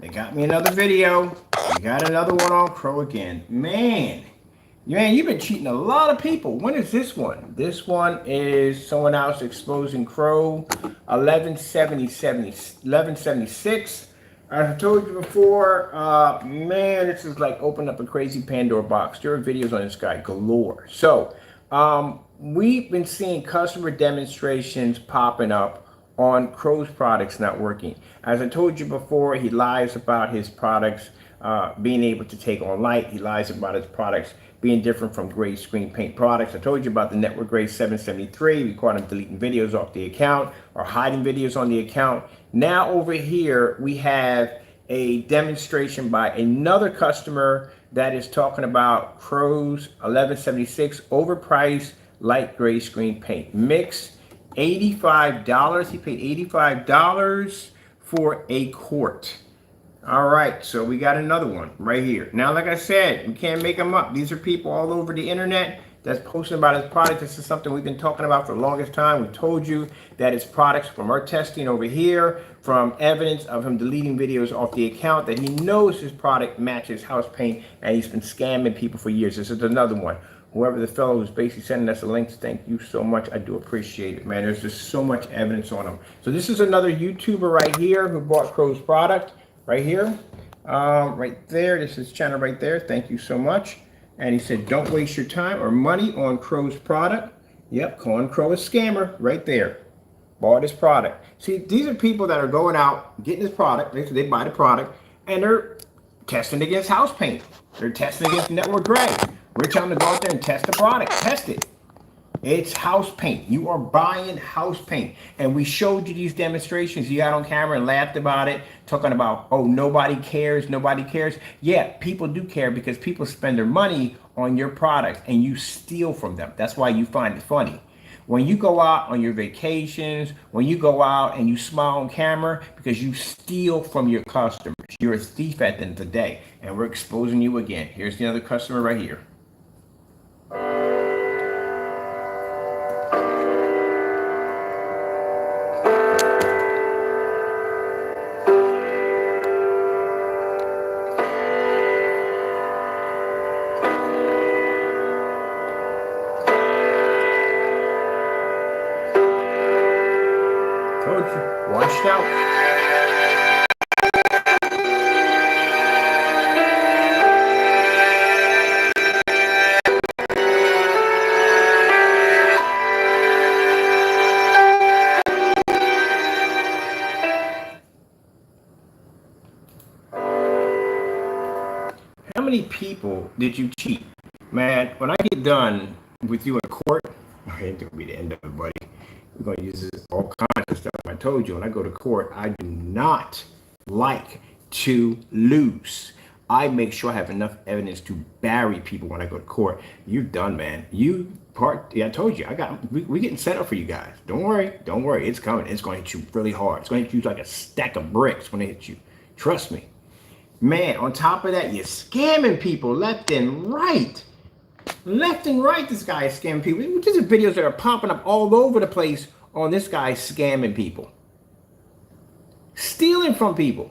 They got me another video. We got another one on Crow again. Man, you've been cheating a lot of people. When is this one? This one is someone else exposing Crow 1176. As I told you before, man, this is like opening up a crazy Pandora box. There are videos on this guy galore. So, we've been seeing customer demonstrations popping up on Crow's products not working. As I told you before, he lies about his products being able to take on light. He lies about his products being different from Gray screen paint products. I told you about the network Gray 773. We caught him deleting videos off the account or hiding videos on the account. Now over here, we have a demonstration by another customer that is talking about Crow's 1176 overpriced light gray screen paint mix. $85. He paid $85 for a quart. All right, so we got another one right here. Now, like I said, we can't make them up. These are people all over the internet that's posting about his product. This is something we've been talking about for the longest time. We told you that his products from our testing over here, from evidence of him deleting videos off the account, that he knows his product matches house paint, and he's been scamming people for years. This is another one. Whoever the fellow who's basically sending us the links, thank you so much. I do appreciate it, man. There's just so much evidence on him. So this is another YouTuber right here who bought Crow's product right here. Right there. This is his channel right there. Thank you so much. And he said, don't waste your time or money on Crow's product. Yep, calling Crow a scammer right there. Bought his product. See, these are people that are going out, getting his product. They buy the product, and they're testing against house paint. They're testing against network gray. We're telling them to go out there and test the product. Test it. It's house paint. You are buying house paint. And we showed you these demonstrations. You got on camera and laughed about it, talking about, oh, nobody cares, nobody cares. Yeah, people do care because people spend their money on your product and you steal from them. That's why you find it funny. When you go out on your vacations, when you go out and you smile on camera, because you steal from your customers. You're a thief at the end of the day. And we're exposing you again. Here's the other customer right here. Told you, washed out. How many people did you cheat? Man, when I get done with you in court, it ain't gonna be the end of it, buddy. We're going to use this, all kinds of stuff. I told you, when I go to court, I do not like to lose. I make sure I have enough evidence to bury people when I go to court. You're done, man. Yeah, I told you, we're getting set up for you guys. Don't worry. It's coming. It's going to hit you really hard. It's going to hit you like a stack of bricks when it hits you. Trust me. Man, on top of that, you're scamming people left and right. Left and right, this guy is scamming people. These are videos that are popping up all over the place on this guy scamming people. Stealing from people.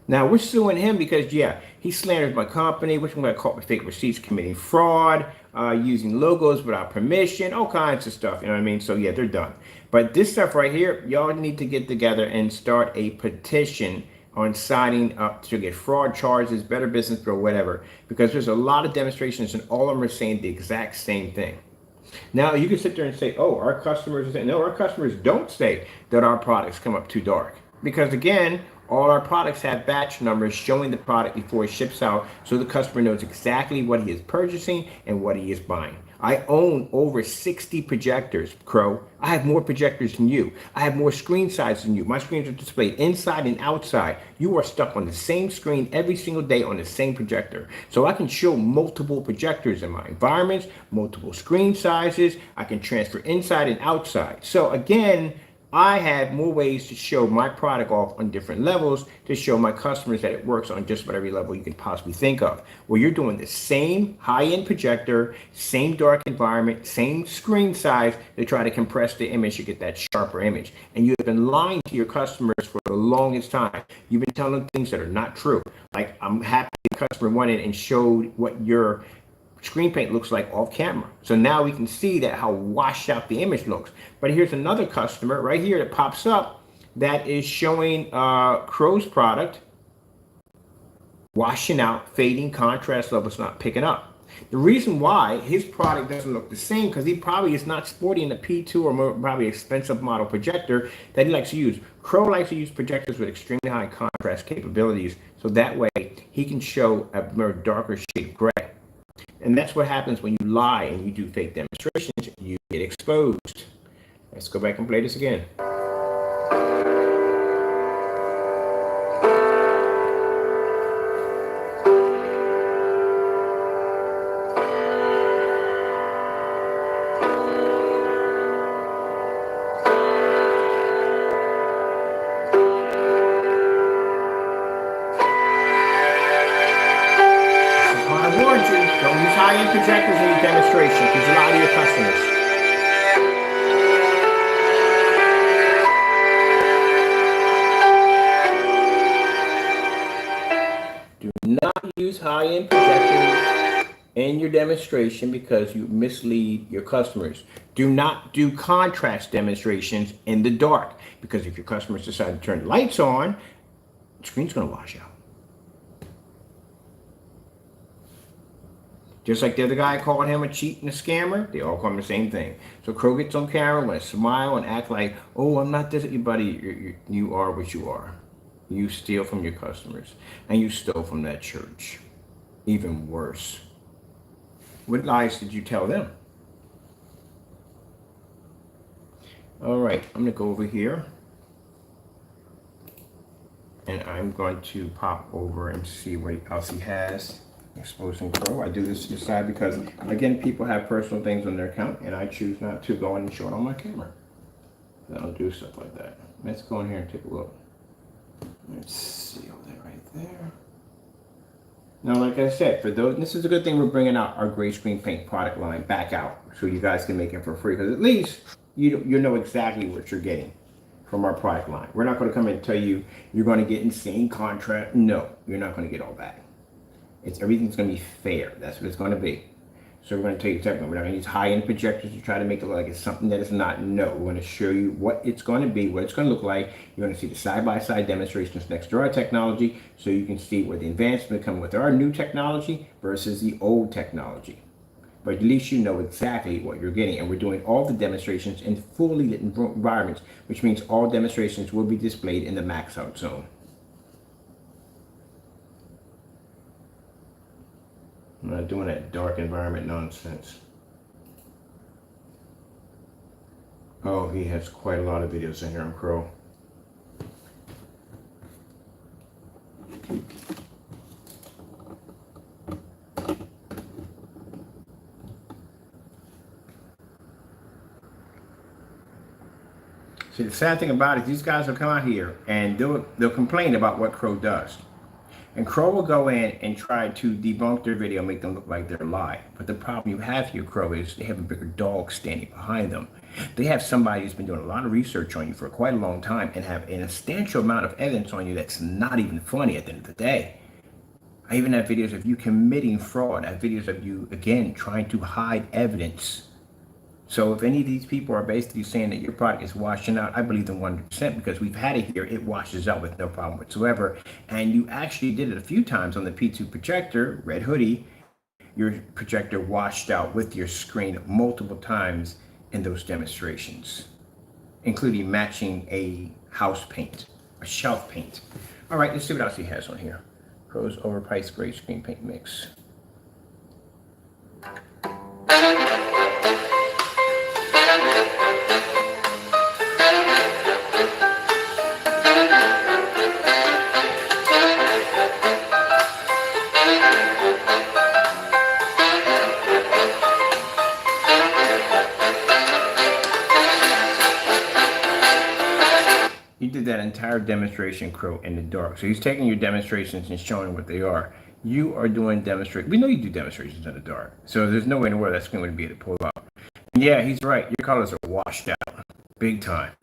Now, we're suing him because, yeah, he slanders my company, which I'm going to call fake receipts, committing fraud, using logos without permission, all kinds of stuff, you know what I mean? So, yeah, they're done. But this stuff right here, y'all need to get together and start a petition on signing up to get fraud charges, Better Business Bureau, whatever, because there's a lot of demonstrations and all of them are saying the exact same thing. Now, you can sit there and say, oh, our customers are saying, no, our customers don't say that our products come up too dark. Because again, all our products have batch numbers showing the product before it ships out, so the customer knows exactly what he is purchasing and what he is buying. I own over 60 projectors, Crow. I have more projectors than you. I have more screen sizes than you. My screens are displayed inside and outside. You are stuck on the same screen every single day on the same projector. So I can show multiple projectors in my environments, multiple screen sizes. I can transfer inside and outside. So again, I have more ways to show my product off on different levels to show my customers that it works on just about every level you can possibly think of. Where you're doing the same high-end projector, same dark environment, same screen size to try to compress the image to get that sharper image. And you have been lying to your customers for the longest time. You've been telling them things that are not true. Like, I'm happy the customer went in and showed what your screen paint looks like off camera. So now we can see that how washed out the image looks. But here's another customer right here that pops up that is showing Crow's product washing out, fading, contrast levels not picking up. The reason why his product doesn't look the same because he probably is not sporting a P2 or more probably expensive model projector that he likes to use. Crow likes to use projectors with extremely high contrast capabilities, so that way he can show a more darker shade gray. And that's what happens when you lie and you do fake demonstrations. You get exposed. Let's go back and play this again. Don't use high-end projectors in your demonstration because you lie to your customers. Do not use high-end projectors in your demonstration because you mislead your customers. Do not do contrast demonstrations in the dark because if your customers decide to turn the lights on, the screen's going to wash out. Just like the other guy called him a cheat and a scammer, they all call him the same thing. So Crow gets on camera, want to smile and act like, oh, I'm not this, buddy. You are what you are. You steal from your customers, and you stole from that church. Even worse. What lies did you tell them? All right, I'm going to go over here, and I'm going to pop over and see what else he has. Exposing Crow. I do this to the side because, again, people have personal things on their account, and I choose not to go in and show it on my camera. I don't do stuff like that. Let's go in here and take a look. Let's see all that right there. Now, like I said, for those, this is a good thing we're bringing out our gray screen paint product line back out so you guys can make it for free because at least you know exactly what you're getting from our product line. We're not going to come in and tell you you're going to get insane contrast. No, you're not going to get all that. Everything's going to be fair. That's what it's going to be. So we're going to tell you exactly. We're not going to use high-end projectors to try to make it look like it's something that it's not. No, we're going to show you what it's going to be, what it's going to look like. You're going to see the side-by-side demonstrations next to our technology so you can see where the advancement come with our new technology versus the old technology. But at least you know exactly what you're getting. And we're doing all the demonstrations in fully lit environments, which means all demonstrations will be displayed in the max out zone. I'm not doing that dark environment nonsense. Oh, he has quite a lot of videos in here on Crow. See, the sad thing about it is these guys will come out here and they'll complain about what Crow does. And Crow will go in and try to debunk their video, make them look like they're lying. But the problem you have here, Crow, is they have a bigger dog standing behind them. They have somebody who's been doing a lot of research on you for quite a long time and have an substantial amount of evidence on you that's not even funny at the end of the day. I even have videos of you committing fraud. I have videos of you, again, trying to hide evidence. So if any of these people are basically saying that your product is washing out, I believe them 100% because we've had it here. It washes out with no problem whatsoever. And you actually did it a few times on the P2 projector, red hoodie. Your projector washed out with your screen multiple times in those demonstrations, including matching a house paint, a shelf paint. All right, let's see what else he has on here. Crow's overpriced gray screen paint mix. entire demonstration, Crow, in the dark. So he's taking your demonstrations and showing what they are. You are doing demonstrations. We know you do demonstrations in the dark. So there's no way in the world that screen would be able to pull up. And yeah, he's right. Your colors are washed out. Big time.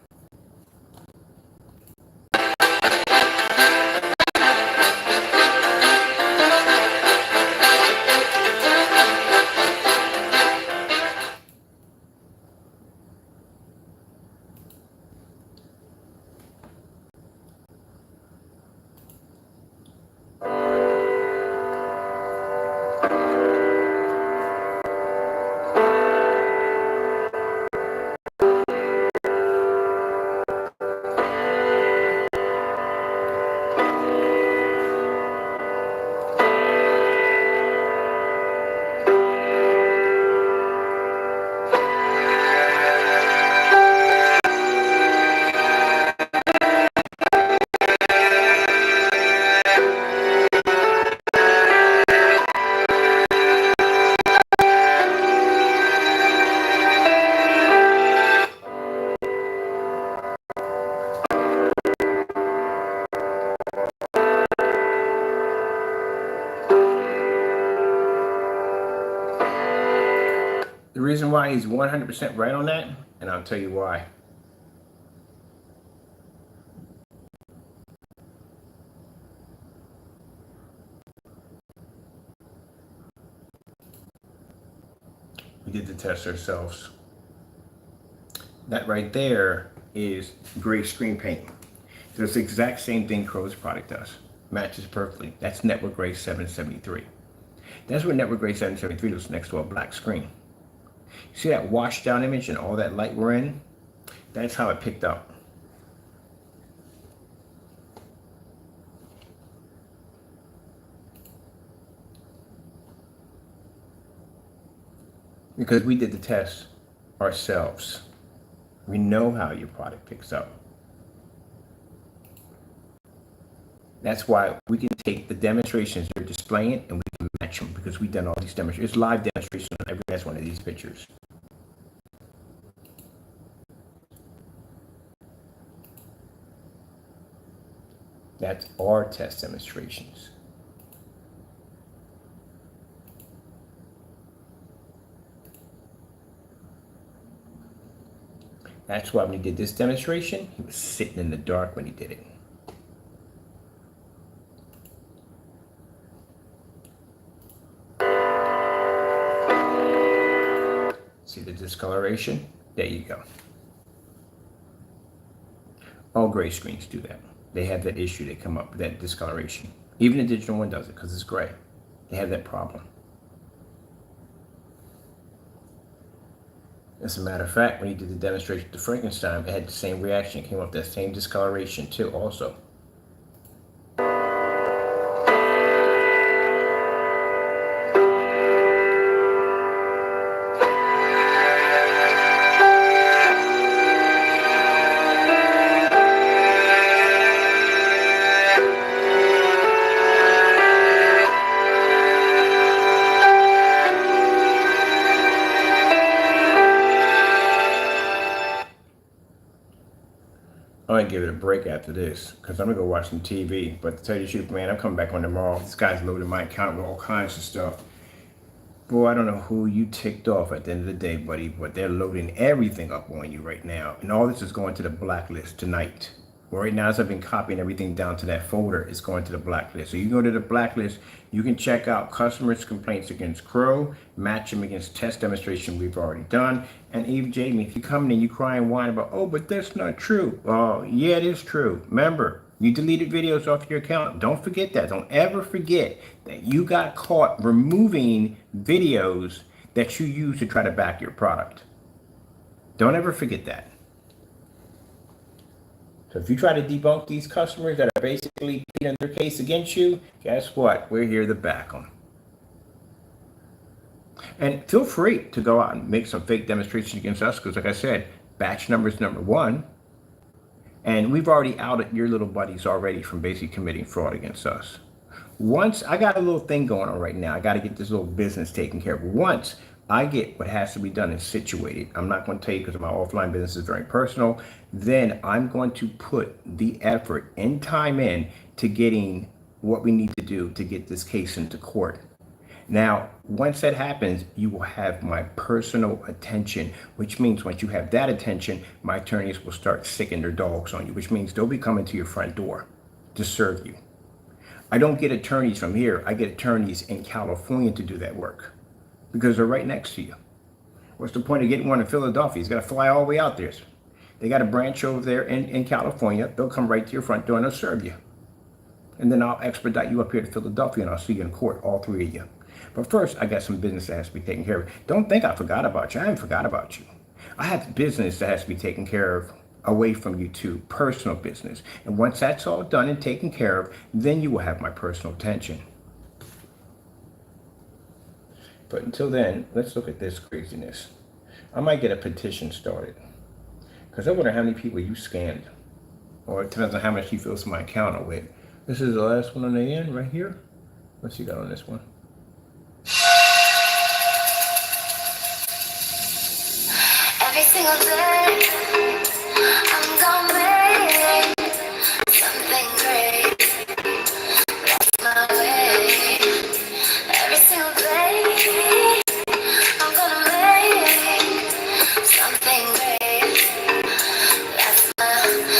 The reason why he's 100% right on that, and I'll tell you why. We did the test ourselves. That right there is gray screen paint. It's the exact same thing Crow's product does. Matches perfectly. That's Network Gray 773. That's what Network Gray 773 looks next to a black screen. See that washed down image and all that light we're in? That's how it picked up. Because we did the test ourselves. We know how your product picks up. That's why we can take the demonstrations you're displaying and we can match them, because we've done all these demonstrations. It's live demonstrations on every last one of these pictures. That's our test demonstrations. That's why when he did this demonstration, he was sitting in the dark when he did it. See the discoloration? There you go. All gray screens do that. They have that issue. They come up with that discoloration. Even the digital one does it because it's gray. They have that problem. As a matter of fact, when he did the demonstration to Frankenstein, it had the same reaction. It came up that same discoloration too also. I'm gonna give it a break after this because I'm gonna go watch some TV. But to tell you the truth, man, I'm coming back on tomorrow. This guy's loaded my account with all kinds of stuff. Boy, I don't know who you ticked off at the end of the day, buddy, but they're loading everything up on you right now. And all this is going to the blacklist tonight. Well, right now, as I've been copying everything down to that folder, it's going to the blacklist. So you go to the blacklist, you can check out customers' complaints against Crow, match them against test demonstration we've already done. And Eve Jamie, if you come in and you cry and whine about, oh, but that's not true. Oh, yeah, it is true. Remember, you deleted videos off your account. Don't forget that. Don't ever forget that you got caught removing videos that you use to try to back your product. Don't ever forget that. So if you try to debunk these customers that are basically pleading their case against you, guess what? We're here to back them. And feel free to go out and make some fake demonstrations against us, because like I said, batch number is number one. And we've already outed your little buddies already from basically committing fraud against us. Once, I got a little thing going on right now. I got to get this little business taken care of. Once I get what has to be done and situated. I'm not going to tell you because my offline business is very personal. Then I'm going to put the effort and time in to getting what we need to do to get this case into court. Now, once that happens, you will have my personal attention, which means once you have that attention, my attorneys will start sicking their dogs on you, which means they'll be coming to your front door to serve you. I don't get attorneys from here. I get attorneys in California to do that work because they're right next to you. What's the point of getting one in Philadelphia? He's got to fly all the way out there. They got a branch over there in California. They'll come right to your front door and they'll serve you. And then I'll expedite you up here to Philadelphia and I'll see you in court, all three of you. But first, I got some business that has to be taken care of. Don't think I forgot about you. I haven't forgot about you. I have business that has to be taken care of away from you too, personal business. And once that's all done and taken care of, then you will have my personal attention. But until then, let's look at this craziness. I might get a petition started because I wonder how many people you scanned, or it depends on how much you fill my account are with. This is the last one on the end right here. What's you got on this one? Every single day, I'm gonna make something great. That's my way. Every single day, I'm gonna make something great. That's my way.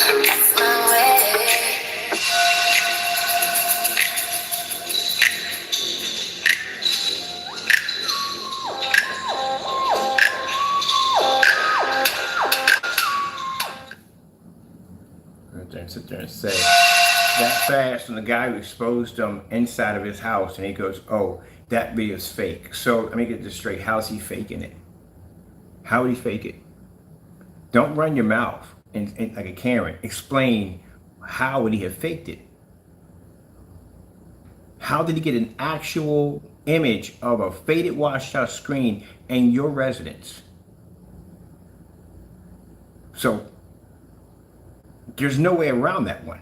Sit there and say that fast, and the guy who exposed him inside of his house, and he goes, oh, that video is fake. So let me get this straight. How's he faking it? How would he fake it? Don't run your mouth and like a Karen. Explain how would he have faked it? How did he get an actual image of a faded washed out screen in your residence? So there's no way around that one.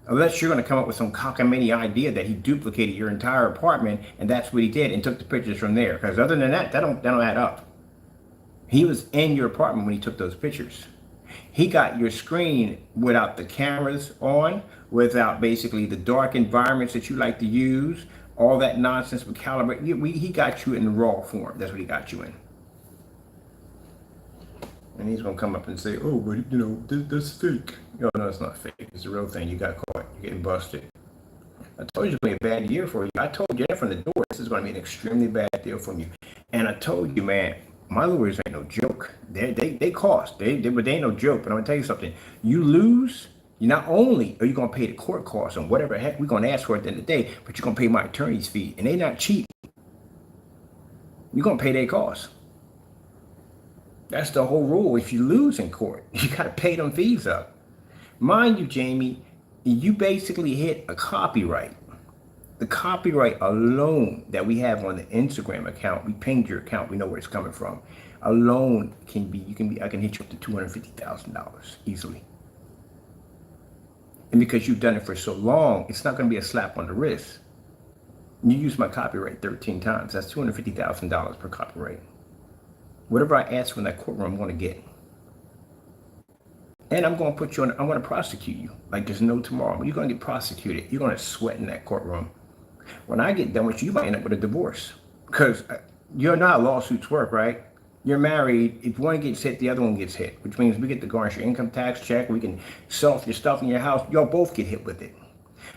Unless you're going to come up with some cockamamie idea that he duplicated your entire apartment and that's what he did and took the pictures from there. Because other than that, that don't add up. He was in your apartment when he took those pictures. He got your screen without the cameras on, without basically the dark environments that you like to use, all that nonsense with calibrate. He got you in raw form. That's what he got you in. And he's going to come up and say, oh, but you know, that's fake. No, it's not fake. It's the real thing. You got caught. You're getting busted. I told you it's going to be a bad year for you. I told you that from the door. This is going to be an extremely bad deal from you. And I told you, man, my lawyers ain't no joke. They cost. But they ain't no joke. But I'm going to tell you something. You lose, you not only are you going to pay the court costs and whatever the heck we're going to ask for at the end of the day, but you're going to pay my attorney's fee. And they're not cheap. You're going to pay their costs. That's the whole rule. If you lose in court, you got to pay them fees up. Mind you, Jamie, you basically hit a copyright. The copyright alone that we have on the Instagram account, we pinged your account, we know where it's coming from. Alone I can hit you up to $250,000 easily. And because you've done it for so long, it's not going to be a slap on the wrist. You use my copyright 13 times. That's $250,000 per copyright. Whatever I ask for in that courtroom, I'm going to get. And I'm going to put you on, I'm going to prosecute you like there's no tomorrow. You're going to get prosecuted. You're going to sweat in that courtroom. When I get done with you, you might end up with a divorce. Because you know how lawsuits work, right? You're married. If one gets hit, the other one gets hit. Which means we get to garnish your income tax check. We can sell off your stuff in your house. Y'all both get hit with it.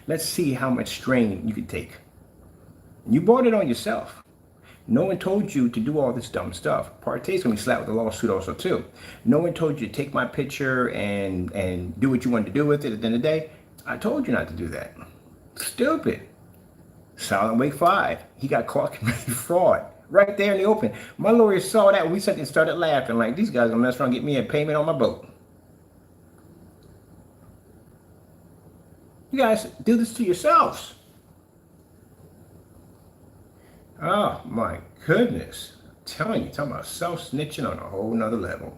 Let's see how much strain you can take. You brought it on yourself. No one told you to do all this dumb stuff. Part A is going to be slapped with a lawsuit also too. No one told you to take my picture and do what you wanted to do with it at the end of the day. I told you not to do that. Stupid. Silent Wake 5. He got caught committing fraud right there in the open. My lawyers saw that. We sat and started laughing like, these guys are going to mess around and get me a payment on my boat. You guys do this to yourselves. Oh my goodness. I'm telling you, talking about self-snitching on a whole nother level.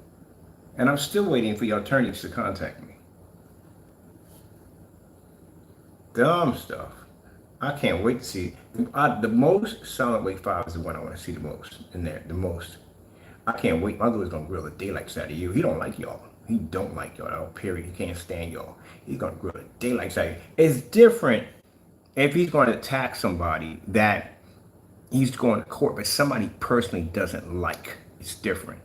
And I'm still waiting for your attorneys to contact me. Dumb stuff. I can't wait to see. The most solid weight file is the one I want to see the most in there. The most. I can't wait. My dude's gonna grill the daylights out of you. He don't like y'all. He don't like y'all. Period. He can't stand y'all. He's gonna grill the daylights out of you. It's different if he's going to attack somebody that he's going to court, but somebody personally doesn't like. It's different.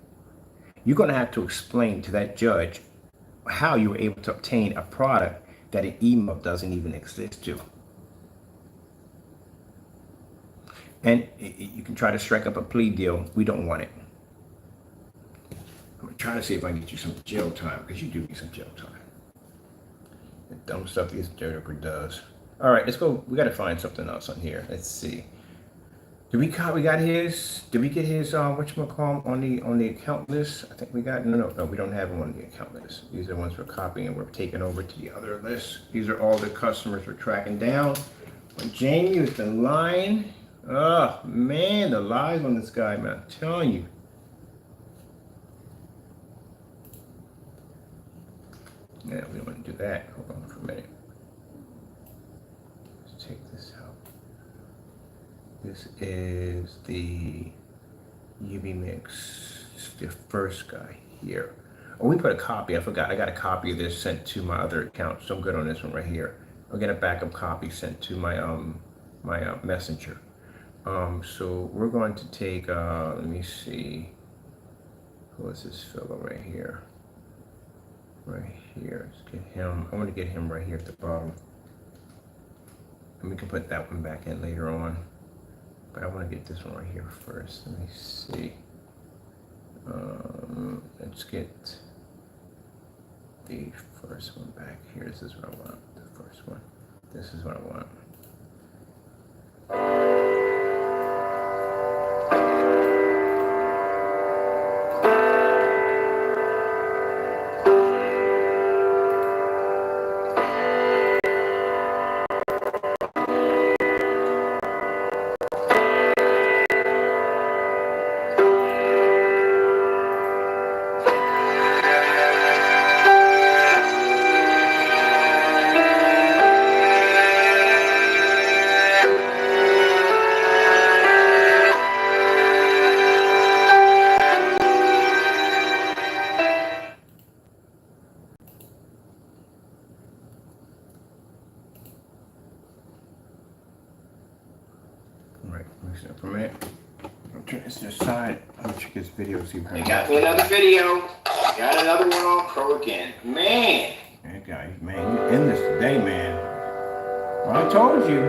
You're gonna have to explain to that judge how you were able to obtain a product that an email doesn't even exist to. And you can try to strike up a plea deal. We don't want it. I'm gonna try to see if I can get you some jail time, because you do need some jail time. The dumb stuff this Joker does. All right, let's go. We got to find something else on here. Let's see. Did we got his? Did we get his whatchamacallit on the account list? I think we got no. We don't have him on the account list. These are the ones we're copying and we're taking over to the other list. These are all the customers we're tracking down. When Jamie is the line. Oh man, the lies on this guy, man. I'm telling you. Yeah, we don't want to do that. Hold on for a minute. Let's take this out. This is the UB mix. It's the first guy here. Oh, we put a copy. I forgot. I got a copy of this sent to my other account, so I'm good on this one right here. I'll get a backup copy sent to my messenger. So we're going to take. Let me see. Who is this fellow right here? Right here. Let's get him. I want to get him right here at the bottom. And we can put that one back in later on. But I want to get this one right here first. Let me see. Let's get the first one back here. This is what I want. The first one. This is what I want. For a minute. I'll turn this to the side. I'll check this video, see if I got me another video. Got another one on Crow again. Man! That guy, man, you in this today, man. Well, I told you.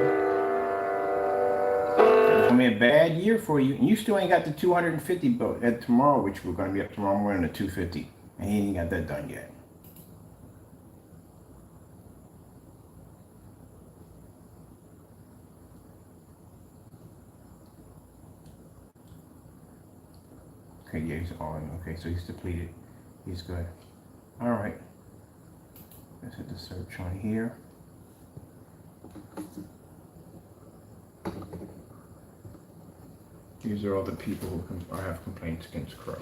It's gonna be a bad year for you. And you still ain't got the 250 built at tomorrow, which we're gonna be up tomorrow morning at 250. And he ain't got that done yet. Okay, yeah, he's on. Okay, so he's depleted. He's good. All right. Let's hit the search on here. These are all the people who have complaints against Crow.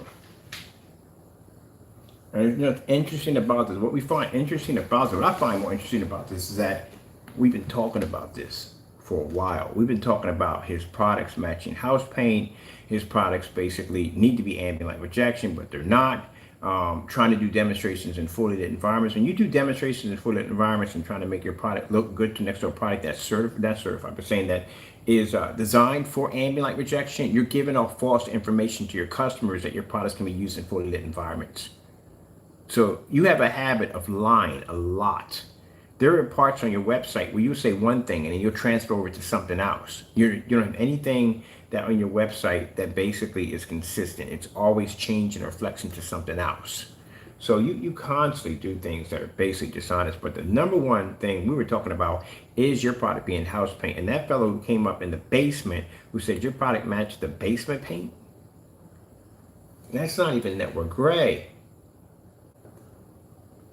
And you know, what's interesting about this, what we find interesting about this, what I find more interesting about this is that we've been talking about this for a while. We've been talking about his products matching house paint. His products basically need to be ambient light rejection, but they're not. Trying to do demonstrations in fully lit environments. When you do demonstrations in fully lit environments and trying to make your product look good to next to a product that's certified, but saying that is designed for ambient light rejection, you're giving off false information to your customers that your products can be used in fully lit environments. So you have a habit of lying a lot. There are parts on your website where you say one thing and then you'll transfer over to something else. You don't have anything that on your website that basically is consistent. It's always changing or flexing to something else. So you constantly do things that are basically dishonest. But the number one thing we were talking about is your product being house paint. And that fellow who came up in the basement who said your product matched the basement paint, that's not even network gray.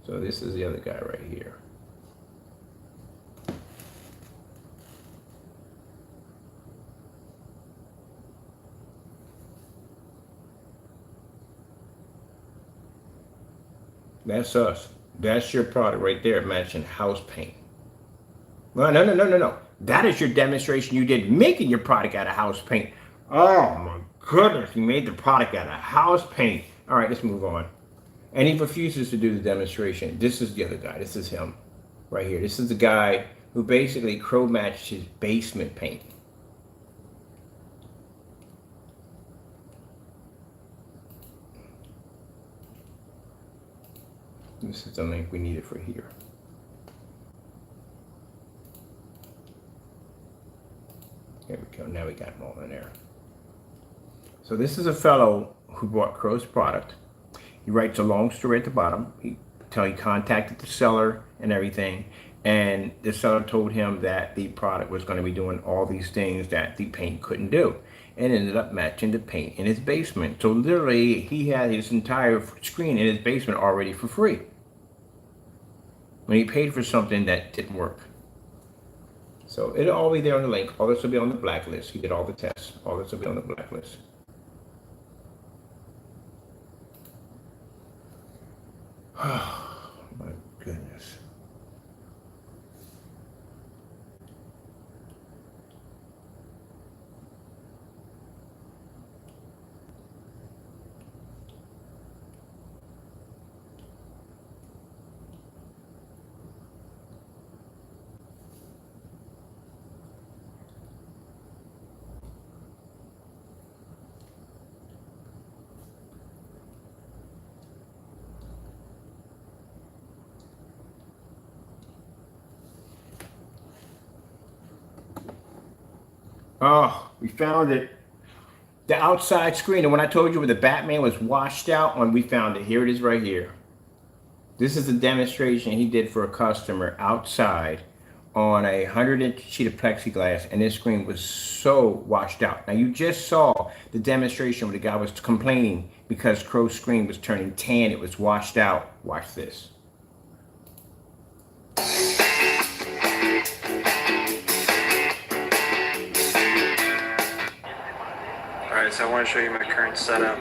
So this is the other guy right here. That's us. That's your product right there, matching house paint. Well, no. That is your demonstration you did making your product out of house paint. Oh my goodness, you made the product out of house paint. All right, let's move on. And he refuses to do the demonstration. This is the other guy. This is him right here. This is the guy who basically Crow matched his basement paint. This is the link we needed for here. There we go. Now we got them all in there. So this is a fellow who bought Crow's product. He writes a long story at the bottom. He contacted the seller and everything, and the seller told him that the product was going to be doing all these things that the paint couldn't do, and ended up matching the paint in his basement. So literally, he had his entire screen in his basement already for free when he paid for something that didn't work. So it'll all be there on the link. All this will be on the blacklist. He did all the tests. All this will be on the blacklist. Oh my goodness. Oh, we found it. The outside screen, and when I told you where the Batman was washed out on, we found it. Here it is right here. This is a demonstration he did for a customer outside on a 100-inch sheet of plexiglass, and this screen was so washed out. Now you just saw the demonstration where the guy was complaining because Crow's screen was turning tan. It was washed out. Watch this. Alright, so I want to show you my current setup.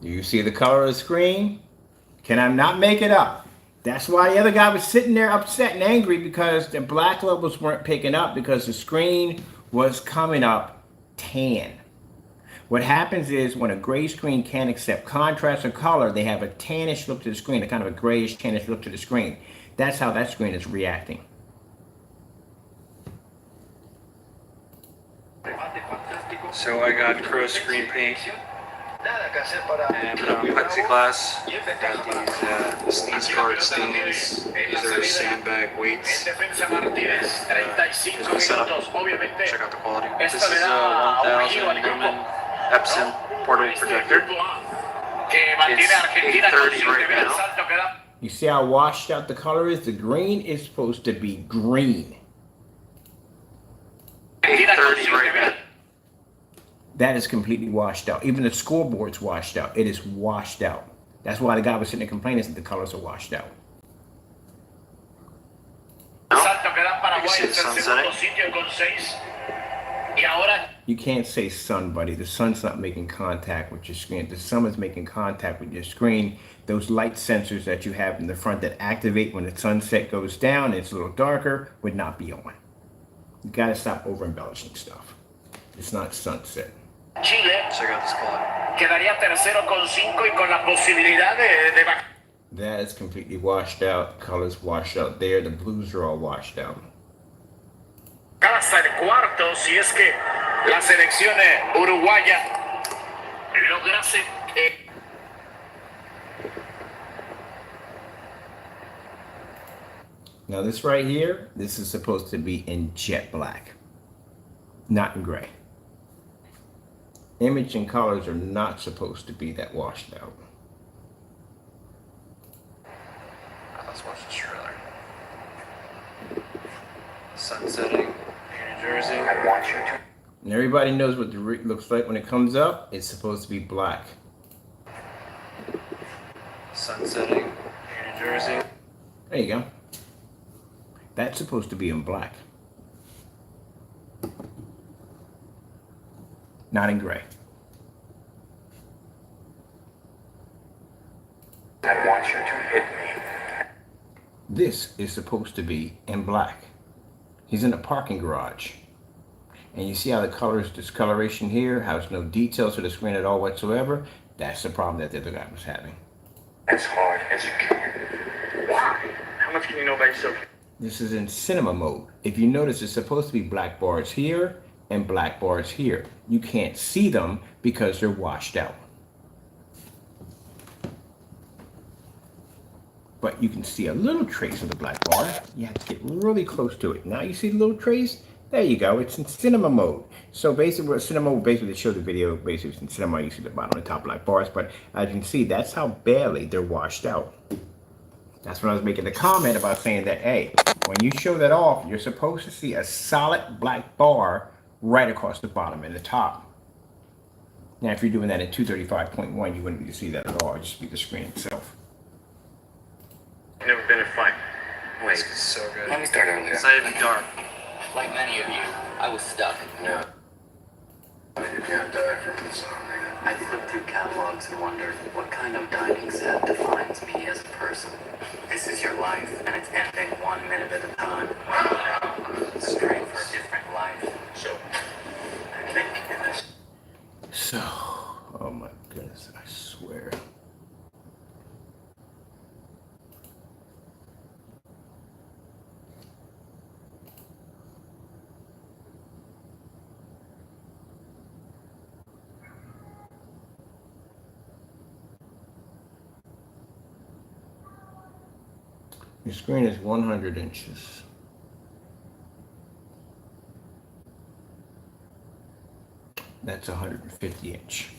Do you see the color of the screen? Can I not make it up? That's why the other guy was sitting there upset and angry, because the black levels weren't picking up because the screen was coming up tan. What happens is when a gray screen can't accept contrast or color, they have a tannish look to the screen, a kind of a grayish tannish look to the screen. That's how that screen is reacting. So I got Crow screen paint and put on plexiglass. Got these sneeze guard stains. These are sandbag weights. Here's my setup. Check out the quality. This is a 1000 lumen Epson portable projector. It's 830 right now. You see how washed out the color is? The green is supposed to be green. 830 right now. That is completely washed out. Even the scoreboard's washed out. It is washed out. That's why the guy was sitting there complaining that the colors are washed out. You see the sun setting? You can't say sun, buddy. The sun's not making contact with your screen. The sun is making contact with your screen. Those light sensors that you have in the front that activate when the sunset goes down, it's a little darker, would not be on. You gotta stop over embellishing stuff. It's not sunset. Chile. Check out this color. Quedaría tercero con 5 y con la posibilidad de That is completely washed out. Colors washed out there. The blues are all washed out. hasta el cuarto si es que la selección uruguaya lograse Now this right here, this is supposed to be in jet black, not in gray. Image and colors are not supposed to be that washed out. Let's watch this trailer. Sun setting, New Jersey. I want you to. And everybody knows what the rig looks like when it comes up. It's supposed to be black. Sun setting, New Jersey. There you go. That's supposed to be in black, not in gray. I want you to hit me. This is supposed to be in black. He's in a parking garage. And you see how the colors, discoloration here, how there's no details to the screen at all whatsoever? That's the problem that the other guy was having. As hard as you can. Why? How much can you know about yourself? This is in cinema mode. If you notice, it's supposed to be black bars here and black bars here. You can't see them because they're washed out. But you can see a little trace of the black bar. You have to get really close to it. Now you see the little trace? There you go. It's in cinema mode. So basically, what cinema mode basically show the video. Basically, it's in cinema. You see the bottom and the top black bars. But as you can see, that's how badly they're washed out. That's when I was making the comment about saying that, hey, when you show that off, you're supposed to see a solid black bar right across the bottom and the top. Now, if you're doing that at 235.1, you wouldn't be to see that at all. It'd just be the screen itself. Never been in a fight. Wait, so good. Let me start earlier. It's not even dark. Like many of you, I was stuck. No. I can't die from insomnia. I flip through catalogs and wonder what kind of dining set defines me as a person. This is your life, and it's ending 1 minute at a time. Straight for a different life. So, I think in this. So, oh my goodness, I swear. Your screen is 100 inches. That's 150 inch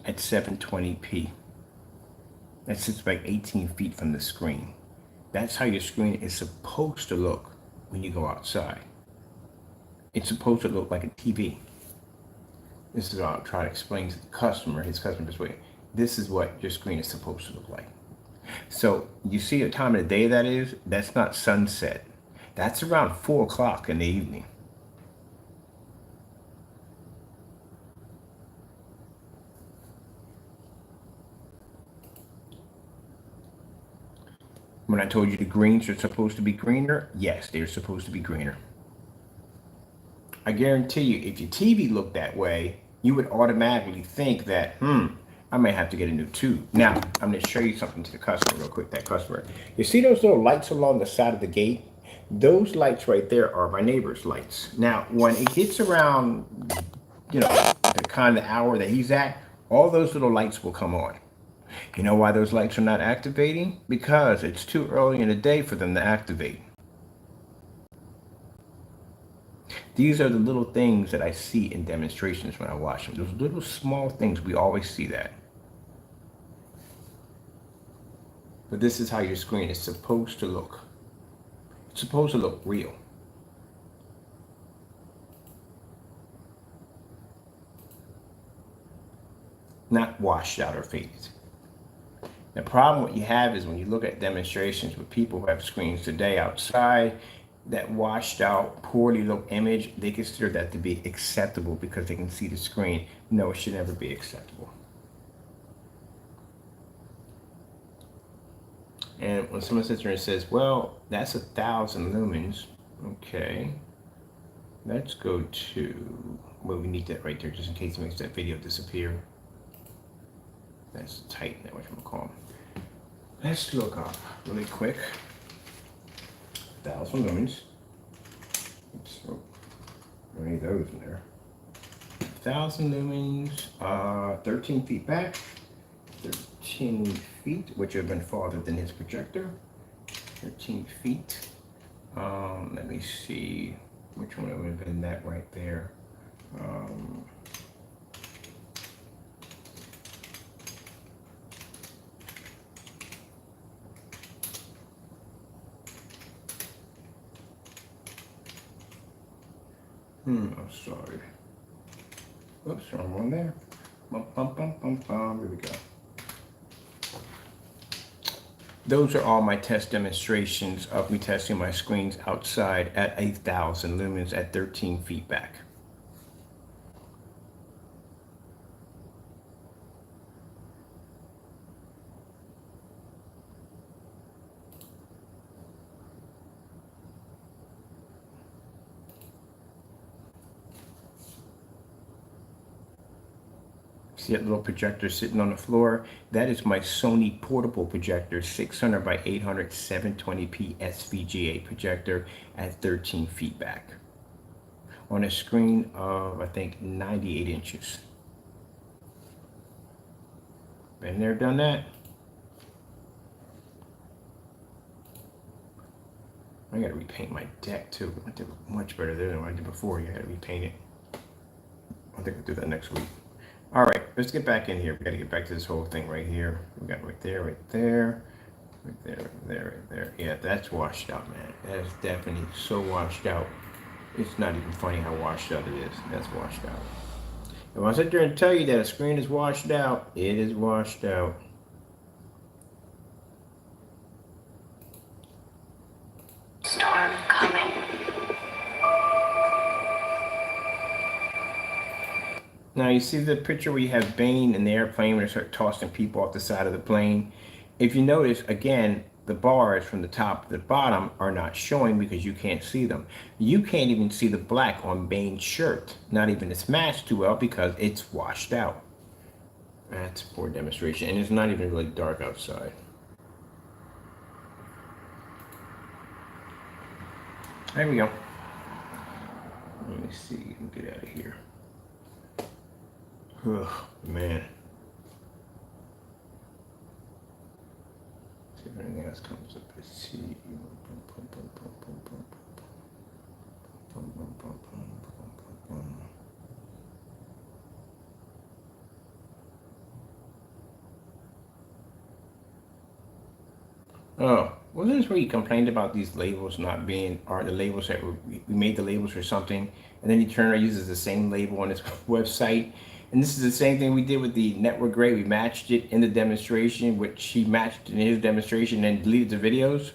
at 720p. That sits like 18 feet from the screen. That's how your screen is supposed to look when you go outside. It's supposed to look like a TV. This is what I'll try to explain to the customer, his customer this way. This is what your screen is supposed to look like. So you see the time of the day that is? That's not sunset. That's around 4 o'clock in the evening. When I told you the greens are supposed to be greener, yes, they're supposed to be greener. I guarantee you, if your TV looked that way, you would automatically think that, I may have to get a new tube. Now, I'm going to show you something to the customer real quick, that customer. You see those little lights along the side of the gate? Those lights right there are my neighbor's lights. Now, when it gets around, you know, the kind of hour that he's at, all those little lights will come on. You know why those lights are not activating? Because it's too early in the day for them to activate. These are the little things that I see in demonstrations when I watch them. Those little small things, we always see that. But this is how your screen is supposed to look. It's supposed to look real. Not washed out or faded. The problem what you have is when you look at demonstrations with people who have screens today outside, that washed out, poorly look image, they consider that to be acceptable because they can see the screen. No, it should never be acceptable. And when someone sits there and says, well, that's 1,000 lumens, okay, let's go to, well, we need that right there just in case it makes that video disappear. That's tight, that what I'm gonna call them. Let's look up really quick. 1,000 lumens. Oops, oh, there ain't those in there. 1,000 lumens, 13 feet back, 13 feet, which have been farther than his projector. 13 feet. Let me see which one would have been that right there. I'm sorry. Oops, wrong one there. Bum, bum, bum, bum, bum. Here we go. Those are all my test demonstrations of me testing my screens outside at 1,000 lumens at 13 feet back. See that little projector sitting on the floor? That is my Sony portable projector, 600 by 800 720p SVGA projector at 13 feet back on a screen of, I think, 98 inches. Been there, done that. I gotta repaint my deck too. I did much better there than what I did before. You gotta repaint it. I think I'll do that next week. All right, let's get back in here. We gotta get back to this whole thing right here. We got right there, right there, right there, right there, right there. Yeah, that's washed out, man. That is definitely so washed out. It's not even funny how washed out it is. That's washed out. And when I sit there and tell you that a screen is washed out, it is washed out. Storm coming. Now you see the picture where you have Bane in the airplane when they start tossing people off the side of the plane. If you notice, again, the bars from the top to the bottom are not showing because you can't see them. You can't even see the black on Bane's shirt. Not even it's matched too well because it's washed out. That's a poor demonstration, and it's not even really dark outside. There we go. Let me see. Let me get out of here. Oh, man. See if anything else comes up. Let's see. Oh, wasn't this where you complained about these labels not being, or the labels that we made the labels for something, and then you turn around and uses the same label on this website? And this is the same thing we did with the network gray. We matched it in the demonstration, which he matched in his demonstration and deleted the videos.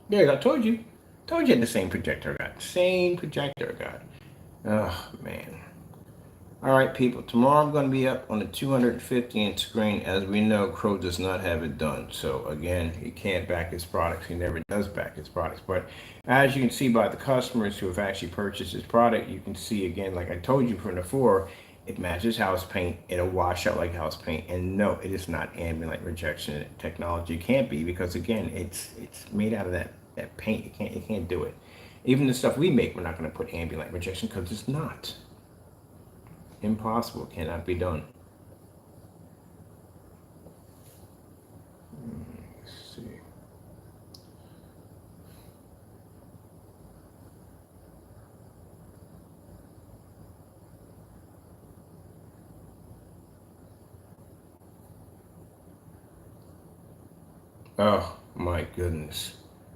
Yeah, I told you. Told you I had the same projector I got. Same projector I got. Oh, man. All right, people. Tomorrow I'm going to be up on the 250-inch screen. As we know, Crow does not have it done. So, again, he can't back his products. He never does back his products. But as you can see by the customers who have actually purchased his product, you can see, again, like I told you from before, it matches house paint. It'll wash out like house paint. And no, it is not ambient light rejection technology. It can't be because, again, it's made out of that paint. It can't do it. Even the stuff we make, we're not going to put ambient light rejection because it's not. Impossible. Cannot be done. Let's see. Oh my goodness.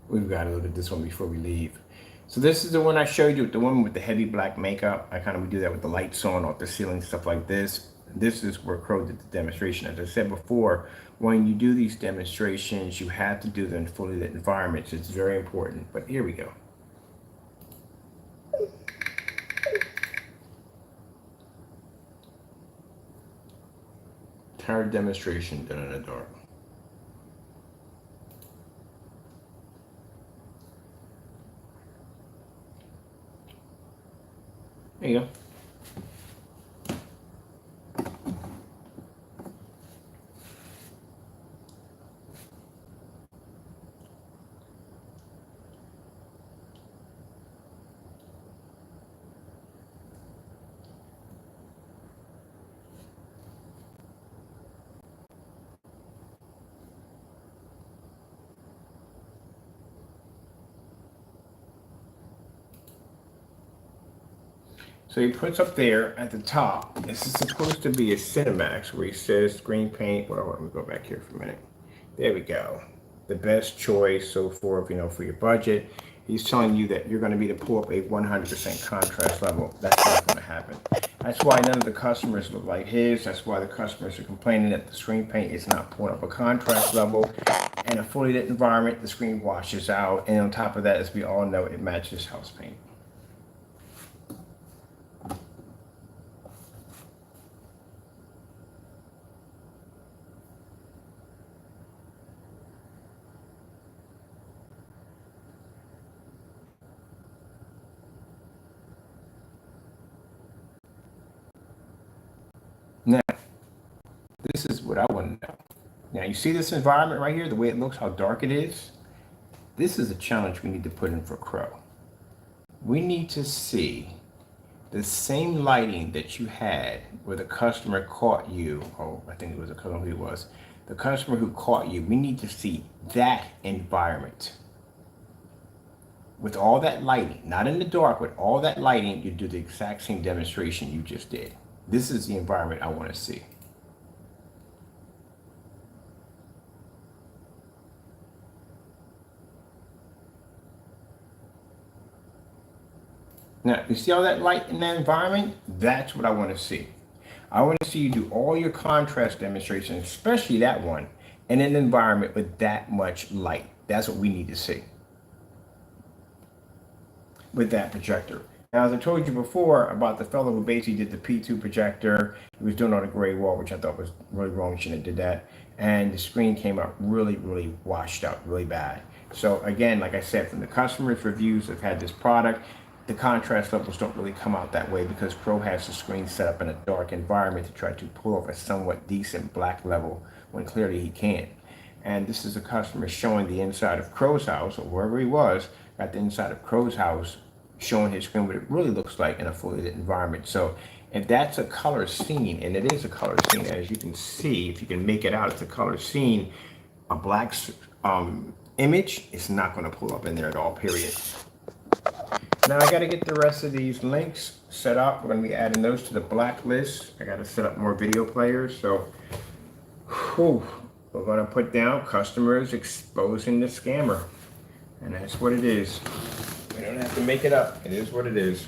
We've got to look at this one before we leave. So this is the one I showed you, the one with the heavy black makeup. I kind of would do that with the lights on off the ceiling, stuff like this. This is where Crow did the demonstration. As I said before, when you do these demonstrations, you have to do them in fully lit environments. It's very important. But here we go. Entire demonstration done in the dark. There you go. So he puts up there at the top, this is supposed to be a Cinemax where he says screen paint. Well, let me go back here for a minute. There we go. The best choice so forth, you know, for your budget. He's telling you that you're going to be to pull up a 100% contrast level. That's not going to happen. That's why none of the customers look like his. That's why the customers are complaining that the screen paint is not pulling up a contrast level. In a fully lit environment, the screen washes out. And on top of that, as we all know, it matches house paint. what I want to know. Now you see this environment right here, the way it looks, how dark it is? This is a challenge we need to put in for Crow. We need to see the same lighting that you had where the customer caught you. Oh, I think it was a customer who it was. The customer who caught you, we need to see that environment. With all that lighting, not in the dark, with all that lighting, you do the exact same demonstration you just did. This is the environment I want to see. Now, you see all that light in that environment? That's what I want to see. I want to see you do all your contrast demonstrations, especially that one, in an environment with that much light. That's what we need to see with that projector. Now, as I told you before about the fellow who basically did the P2 projector, he was doing all the gray wall, which I thought was really wrong. He shouldn't have did that. And the screen came out really, really washed out, really bad. So again, like I said, from the customers' reviews that have had this product, the contrast levels don't really come out that way because Crow has the screen set up in a dark environment to try to pull off a somewhat decent black level when clearly he can't. And this is a customer showing the inside of Crow's house, or wherever he was, got the inside of Crow's house, showing his screen what it really looks like in a fully lit environment. So if that's a color scene, and it is a color scene, as you can see, if you can make it out, it's a color scene, a black image, it's not going to pull up in there at all, period. Now I got to get the rest of these links set up. We're going to be adding those to the black list. I got to set up more video players. So we're going to put down customers exposing the scammer. And that's what it is. We don't have to make it up. It is what it is.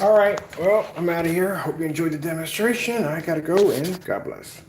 All right. Well, I'm out of here. Hope you enjoyed the demonstration. I got to go, and God bless.